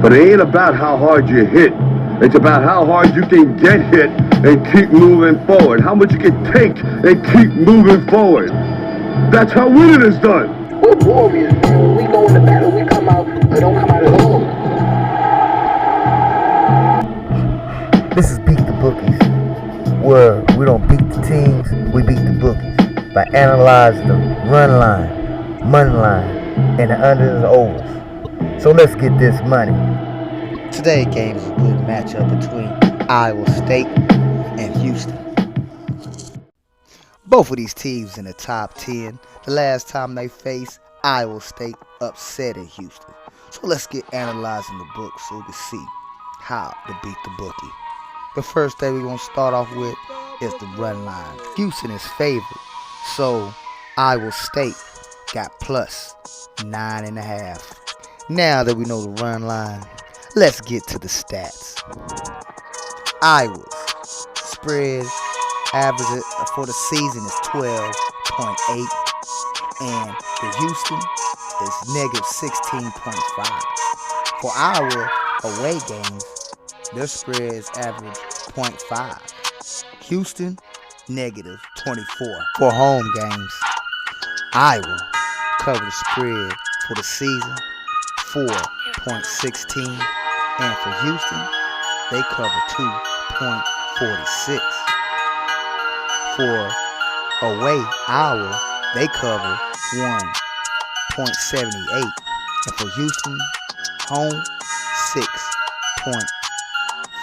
But it ain't about how hard you hit. It's about how hard you can get hit and keep moving forward. How much you can take and keep moving forward. That's how winning is done. We're warriors, man. When we go into battle, we don't come out at all. This is Beat the Bookies, where we don't beat the teams, we beat the bookies by analyzing the run line, money line, and the unders and overs. So let's get this money. Today's game is a good matchup between Iowa State and Houston. Both of these teams in the top 10. The last time they faced, Iowa State upset at Houston. So let's get analyzing the book so we can see how to beat the bookie. The first thing we're going to start off with is the run line. Houston is favored, so Iowa State got plus 9.5. Now that we know the run line, let's get to the stats. Iowa's spread average for the season is 12.8, and the Houston is negative 16.5. For Iowa away games, their spread is average 0.5. Houston, negative 24. For home games, Iowa covered the spread for the season 4.16, and for Houston, they cover 2.46. For away Iowa, they cover 1.78, and for Houston, home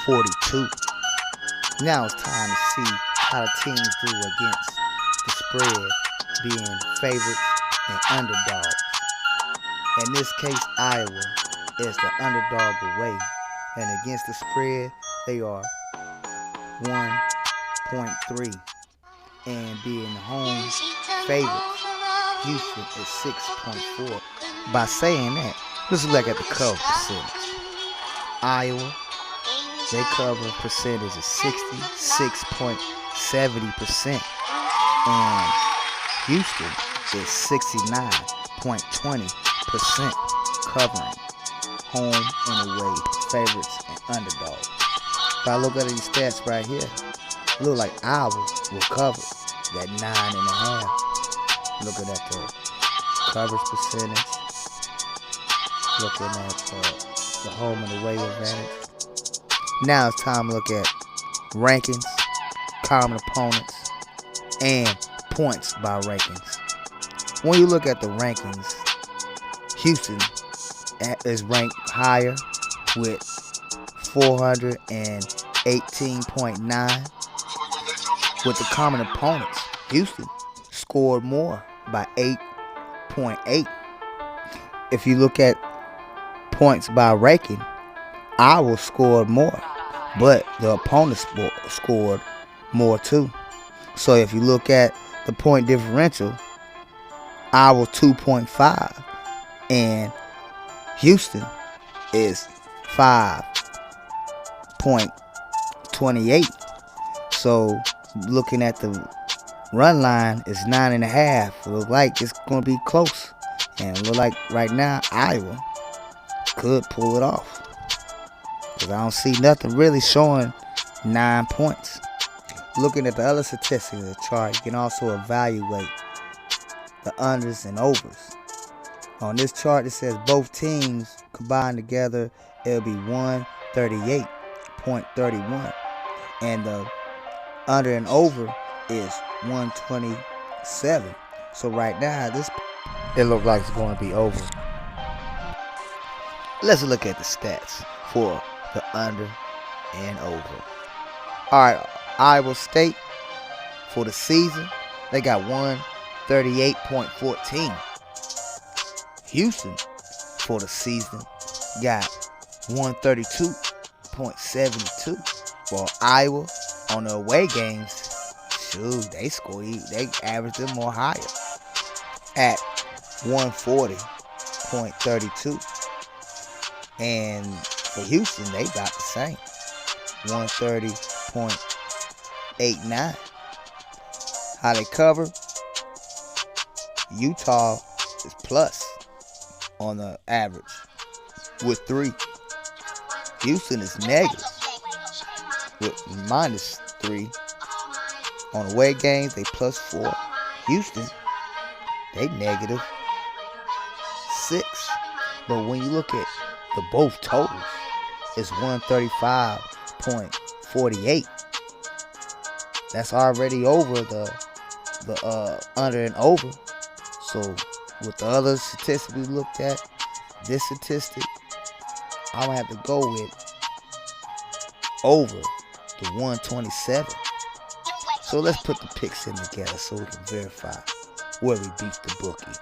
6.42. Now it's time to see how the teams do against the spread, being favorites and underdogs. In this case, Iowa is the underdog away, and against the spread, they are 1.3. And being home favorites, Houston is 6.4. By saying that, let's look at the cover percentage. Iowa, they cover percentage is 66.70%, and Houston is 69.20% covering home and away favorites and underdogs. If I look at these stats right here, it looks like Iowa will cover that 9.5. Looking at the coverage percentage, looking at the home and away advantage. Now it's time to look at rankings, common opponents, and points by rankings. When you look at the rankings, Houston is ranked higher with 418.9. With the common opponents, Houston scored more by 8.8. If you look at points by ranking, Iowa scored more, but the opponents scored more too. So if you look at the point differential, Iowa 2.5 and Houston is 5.28. So looking at the run line is 9.5. It looks like it's going to be close, and it looks like right now Iowa could pull it off, because I don't see nothing really showing 9 points. Looking at the other statistics of the chart, you can also evaluate the unders and overs. On this chart, it says both teams combined together, it'll be 138.31, and the under and over is 127. So right now, it looks like it's going to be over. Let's look at the stats for the under and over. All right, Iowa State for the season, they got 138.14. Houston for the season got 132.72. For Iowa on the away games, shoot, they averaged them more higher at 140.32. And for Houston, they got the same, 130.89. How they cover? Utah is plus on the average with 3. Houston is negative with -3. On away games, they +4. Houston, they -6. But when you look at the both totals, it's 135.48. That's already over the under and over. So with the other statistics we looked at, this statistic, I'm gonna have to go with over the 127. So let's put the picks in together so we can verify where we beat the bookie.